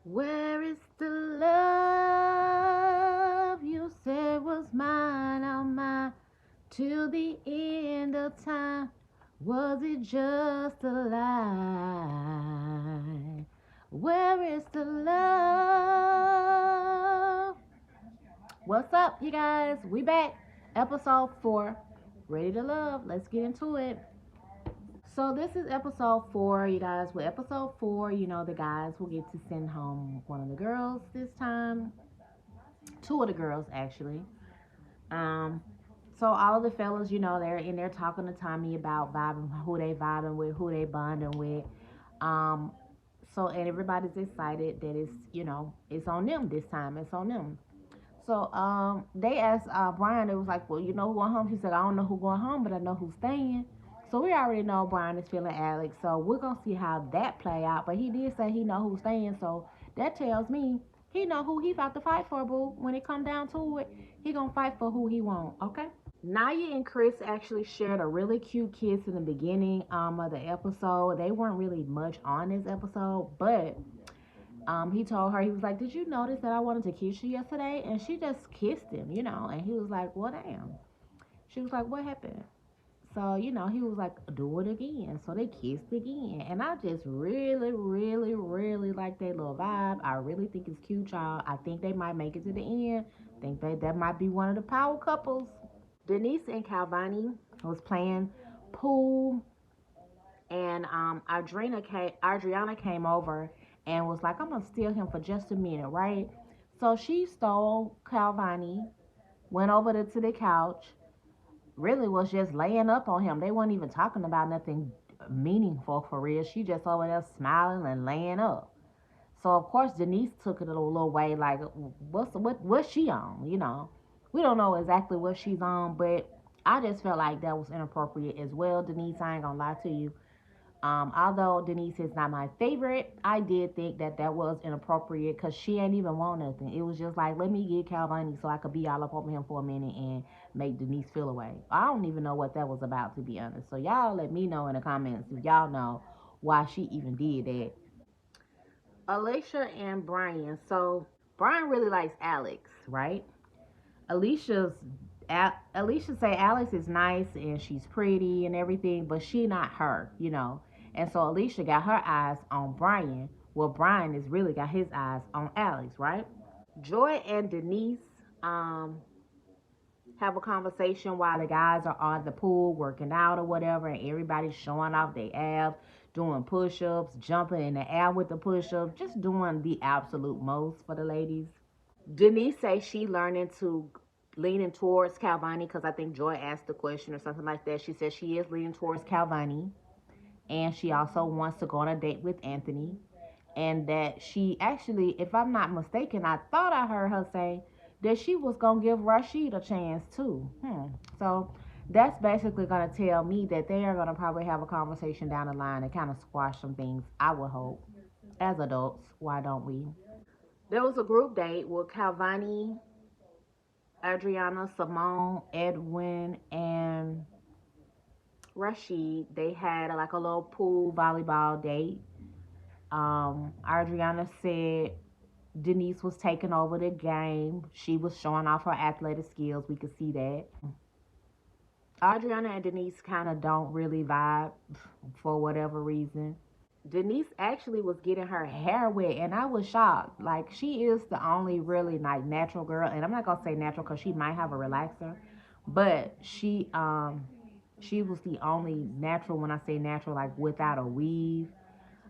Where is the love you said was mine, all mine, till the end of time? Was it just a lie? Where is the love? What's up, you guys? We back. Episode 4. Ready to love. Let's get into it. So this is episode 4, you guys. With episode 4, the guys will get to send home one of the girls this time. Two of the girls, actually. Um, so all of the fellas, they're in there talking to Tommy about vibing with, who they bonding with. Um, and everybody's excited that it's on them this time. It's on them. So they asked Brian. It was like, well, you know who going home? She said, I don't know who going home, but I know who's staying. So we already know Brian is feeling Alex. So we're gonna see how that play out. But he did say he know who's staying. So that tells me he know who he about to fight for, boo. When it come down to it, he gonna fight for who he want. Okay. Naya and Chris actually shared a really cute kiss in the beginning of the episode. They weren't really much on this episode, but he told her, he was like, did you notice that I wanted to kiss you yesterday? And she just kissed him, and he was like, well, damn. She was like, what happened? So, he was like, do it again. So they kissed again. And I just really, really, really like their little vibe. I really think it's cute, y'all. I think they might make it to the end. I think that might be one of the power couples. Denise and Calvani was playing pool, and Adriana came over and was like, I'm gonna steal him for just a minute, right? So she stole Calvani, went over to the couch, really was just laying up on him. They weren't even talking about nothing meaningful for real. She just over there smiling and laying up. So of course Denise took it a little way, like, what's she on? We don't know exactly what she's on, but I just felt like that was inappropriate as well. Denise, I ain't gonna lie to you. Although Denise is not my favorite, I did think that was inappropriate because she ain't even want nothing. It was just like, let me get Calvani so I could be all up on him for a minute and make Denise feel away. I don't even know what that was about, to be honest. So y'all let me know in the comments if y'all know why she even did that. Alicia and Brian. So Brian really likes Alex, right? Alicia's Alicia say Alex is nice and she's pretty and everything, but she not her. And so Alicia got her eyes on Brian. Well, Brian is really got his eyes on Alex, right? Joy and Denise um have a conversation while the guys are on the pool working out or whatever, and everybody's showing off their abs, doing push-ups, jumping in the air with the push-ups, just doing the absolute most for the ladies. Denise says she leaning towards Calvani because I think Joy asked the question or something like that. She says she is leaning towards Calvani, and she also wants to go on a date with Anthony. And that she actually, if I'm not mistaken, I thought I heard her say that she was gonna give Rasheed a chance too. So that's basically gonna tell me that they are gonna probably have a conversation down the line and kind of squash some things. I would hope. As adults, why don't we? There was a group date with Calvani, Adriana, Simone, Edwin, and Rasheed. They had like a little pool volleyball date. Adriana said Denise was taking over the game. She was showing off her athletic skills. We could see that. Adriana and Denise kind of don't really vibe for whatever reason. Denise actually was getting her hair wet, and I was shocked. Like, she is the only really like natural girl, and I'm not gonna say natural because she might have a relaxer, but she was the only natural. When I say natural, like without a weave.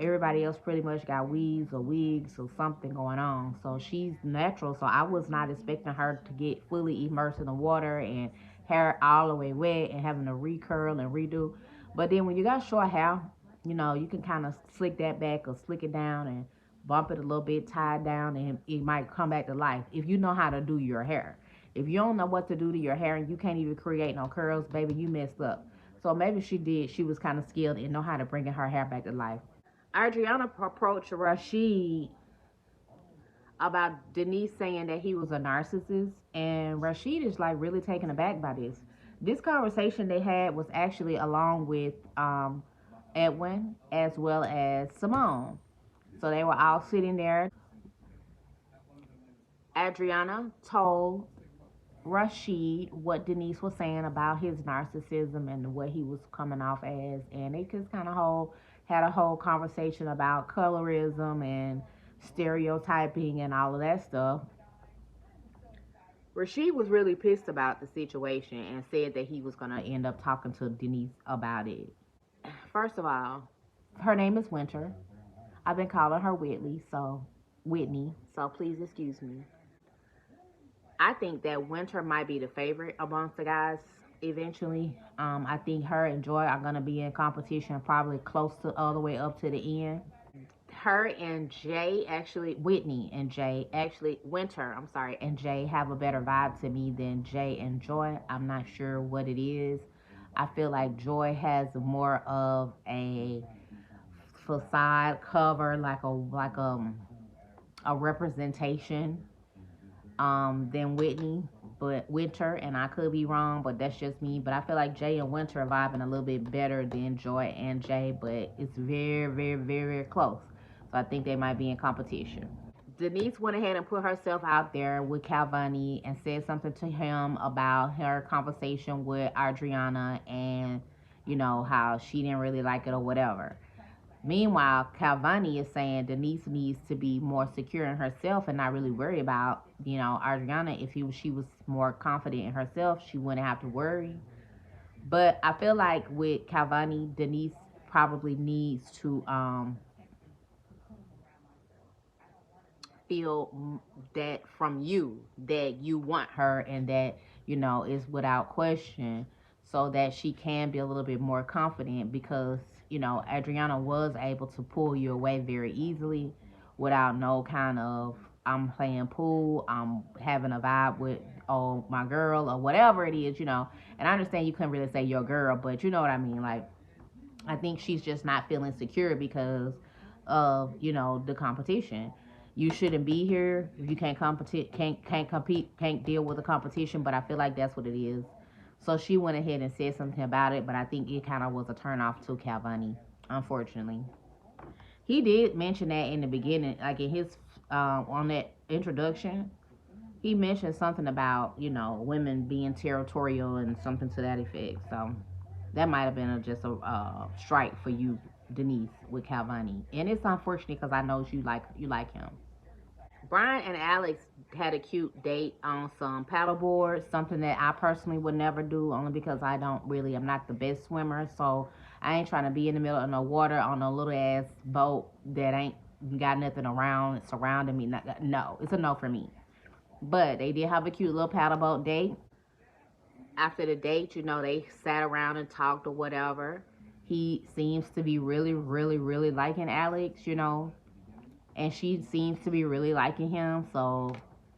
Everybody else pretty much got weaves or wigs or something going on. So she's natural. So I was not expecting her to get fully immersed in the water and hair all the way wet and having to recurl and redo. But then when you got short hair, you can kind of slick that back or slick it down and bump it a little bit, tie it down, and it might come back to life if you know how to do your hair. If you don't know what to do to your hair and you can't even create no curls, baby, you messed up. So maybe she did. She was kind of skilled and know how to bring her hair back to life. Adriana approached Rasheed about Denise saying that he was a narcissist, and Rasheed is like really taken aback by this. This conversation they had was actually along with Edwin as well as Simone. So they were all sitting there Adriana told Rasheed what Denise was saying about his narcissism and what he was coming off as, and they just kind of had a whole conversation about colorism and stereotyping and all of that stuff. Rasheed was really pissed about the situation and said that he was gonna end up talking to Denise about it. First of all, her name is Winter. I've been calling her Whitney, so please excuse me. I think that Winter might be the favorite amongst the guys eventually. I think her and Joy are gonna be in competition probably close to all the way up to the end. Her and Jay actually, Whitney and Jay actually, Winter, I'm sorry, and Jay have a better vibe to me than Jay and Joy. I'm not sure what it is. I feel like Joy has more of a facade cover, a representation than Whitney, but Winter, and I could be wrong, but that's just me. But I feel like Jay and Winter are vibing a little bit better than Joy and Jay, but it's very, very, very, very close. So I think they might be in competition. Denise went ahead and put herself out there with Calvani and said something to him about her conversation with Adriana and, how she didn't really like it or whatever. Meanwhile, Calvani is saying Denise needs to be more secure in herself and not really worry about, Adriana. If she was more confident in herself, she wouldn't have to worry. But I feel like with Calvani, Denise probably needs to feel that from you, that you want her and that, is without question, so that she can be a little bit more confident, because Adriana was able to pull you away very easily without no kind of I'm playing pool, I'm having a vibe with my girl or whatever it is, and I understand you couldn't really say your girl, but you know what I mean. Like, I think she's just not feeling secure because of the competition. You shouldn't be here if you can't compete, can't deal with the competition. But I feel like that's what it is. So she went ahead and said something about it, but I think it kind of was a turn off to Calvani, unfortunately. He did mention that in the beginning, like in his on that introduction. He mentioned something about women being territorial and something to that effect. So that might have been just a strike for you, Denise, with Calvani, and it's unfortunate because I know you like him. Brian and Alex had a cute date on some paddle boards, something that I personally would never do, only because I'm not the best swimmer, so I ain't trying to be in the middle of no water on a little ass boat that ain't got nothing around surrounding me. No, it's a no for me. But they did have a cute little paddle boat date. After the date, they sat around and talked or whatever. He seems to be really, really, really liking Alex, and she seems to be really liking him. So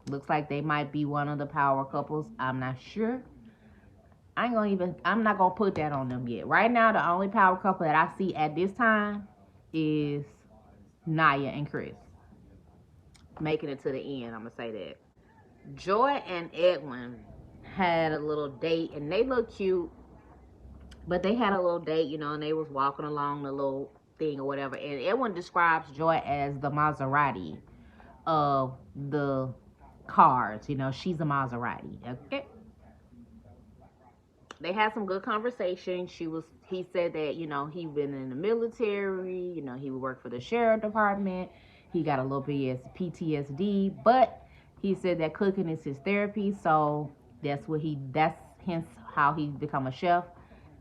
looks like they might be one of the power couples. I'm not sure. I'm not gonna put that on them yet. Right now, the only power couple that I see at this time is Naya and Chris. Making it to the end, I'm gonna say that. Joy and Edwin had a little date, and they look cute, but they had a little date, and they was walking along the little thing or whatever, and Edwin describes Joy as the Maserati of the cars. She's a Maserati. Okay. They had some good conversation. He said that he been in the military. He would work for the sheriff department. He got a little bit of PTSD, but he said that cooking is his therapy. So that's hence how he become a chef.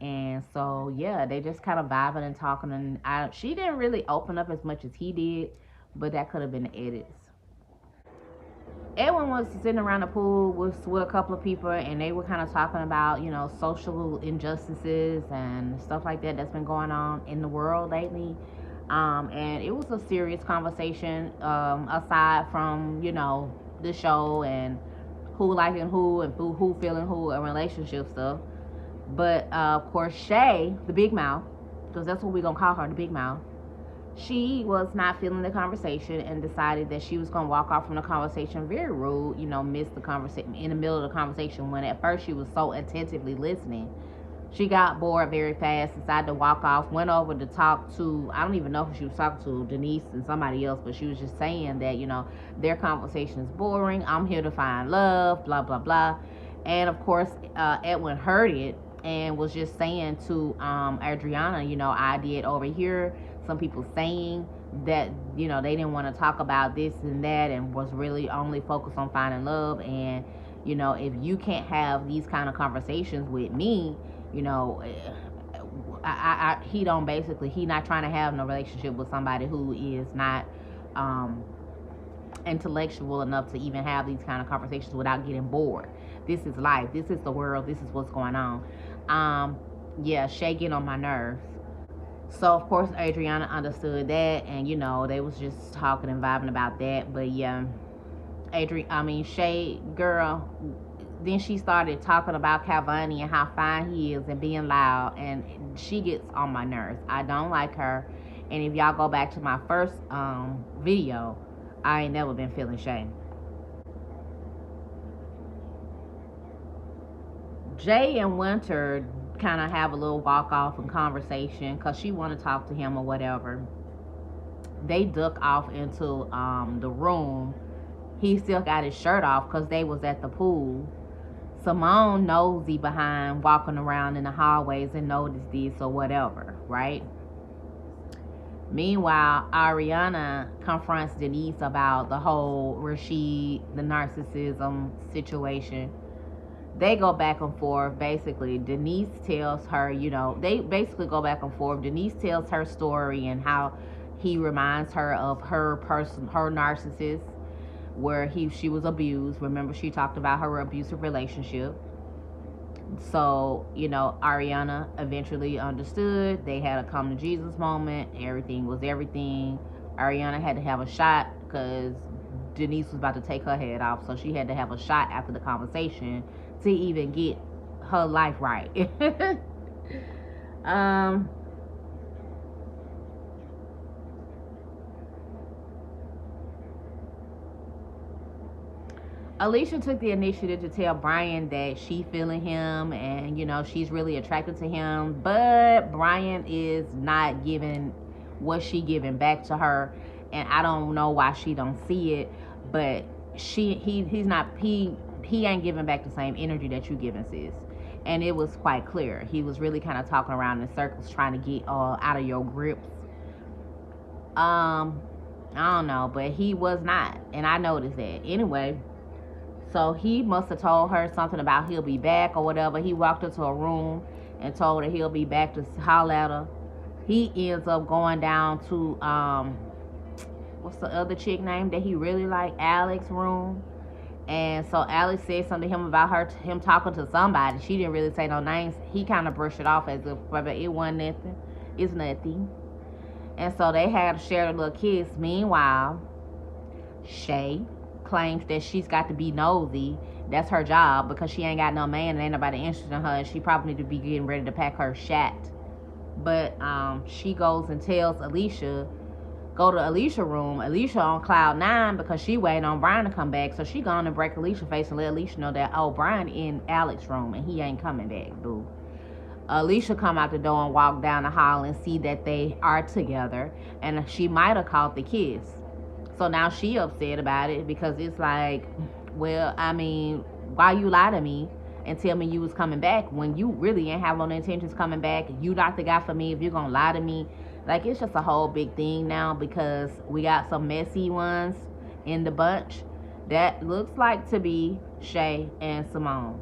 And so yeah, they just kind of vibing and talking, and she didn't really open up as much as he did, but that could have been the edits. Edwin was sitting around the pool with a couple of people, and they were kind of talking about social injustices and stuff like that that's been going on in the world lately. And it was a serious conversation, aside from the show and who liking who and who feeling who and relationship stuff. But of course, Shay, the big mouth, because that's what we're gonna call her, the big mouth, she was not feeling the conversation and decided that she was gonna walk off from the conversation. Very rude, missed the conversation in the middle of the conversation when at first she was so attentively listening. She got bored very fast, decided to walk off, went over to talk to, I don't even know who she was talking to, Denise and somebody else, but she was just saying that, their conversation is boring. I'm here to find love, blah, blah, blah. And of course, Edwin heard it and was just saying to Adriana, I did over here some people saying that, they didn't want to talk about this and that and was really only focused on finding love. And, if you can't have these kind of conversations with me, he don't basically, he not trying to have no relationship with somebody who is not intellectual enough to even have these kind of conversations without getting bored. This is life. This is the world. This is what's going on. Yeah, Shay get on my nerves. So of course Adriana understood that, and they was just talking and vibing about that. But yeah, Shay girl, then she started talking about Cavani and how fine he is and being loud, and she gets on my nerves. I don't like her. And if y'all go back to my first video, I ain't never been feeling Shay. Jay and Winter kind of have a little walk off and conversation because she want to talk to him or whatever. They duck off into the room. He still got his shirt off because they was at the pool. Simone nosy behind, walking around in the hallways and noticed this or whatever, right? Meanwhile, Ariana confronts Denise about the whole Rasheed, the narcissism situation. They go back and forth. Basically, Denise tells her, they basically go back and forth. Denise tells her story and how he reminds her of her narcissist, where she was abused. Remember, she talked about her abusive relationship. So, Ariana eventually understood. They had a come to Jesus moment. Everything was everything. Ariana had to have a shot because Denise was about to take her head off. So she had to have a shot after the conversation to even get her life right. Alicia took the initiative to tell Brian that she feeling him and, she's really attracted to him. But Brian is not giving what she giving back to her. And I don't know why she don't see it. But he ain't giving back the same energy that you giving, sis. And it was quite clear. He was really kind of talking around in circles trying to get out of your grips. I don't know. But he was not. And I noticed that. Anyway. So he must have told her something about he'll be back or whatever. He walked into a room and told her he'll be back to holler at her. He ends up going down to, what's the other chick name that he really liked? Alex's room. And so Alex said something to him about him talking to somebody. She didn't really say no names. He kind of brushed it off as if it wasn't nothing. It's nothing. And so they had shared a little kiss. Meanwhile, Shay claims that she's got to be nosy. That's her job because she ain't got no man and ain't nobody interested in her. She probably need to be getting ready to pack her shat. But she goes and tells Alicia, go to Alicia's room. Alicia on cloud 9 because she waiting on Brian to come back. So she gone and break Alicia's face and let Alicia know that, Brian in Alex's room and he ain't coming back, boo. Alicia come out the door and walk down the hall and see that they are together. And she might have caught the kiss. So now she upset about it because it's like, well, why you lie to me and tell me you was coming back when you really ain't have no intentions coming back? You not the guy for me if you're going to lie to me. Like, it's just a whole big thing now because we got some messy ones in the bunch that looks like to be Shay and Simone.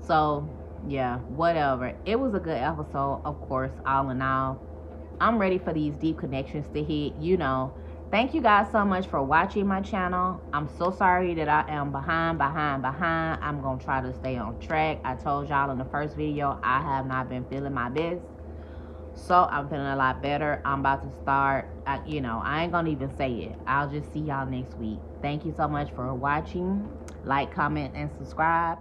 So, yeah, whatever. It was a good episode, of course, all in all. I'm ready for these deep connections to hit, Thank you guys so much for watching my channel. I'm so sorry that I am behind. I'm going to try to stay on track. I told y'all in the first video, I have not been feeling my best. So I'm feeling a lot better. I'm about to start, I ain't going to even say it. I'll just see y'all next week. Thank you so much for watching. Like, comment, and subscribe.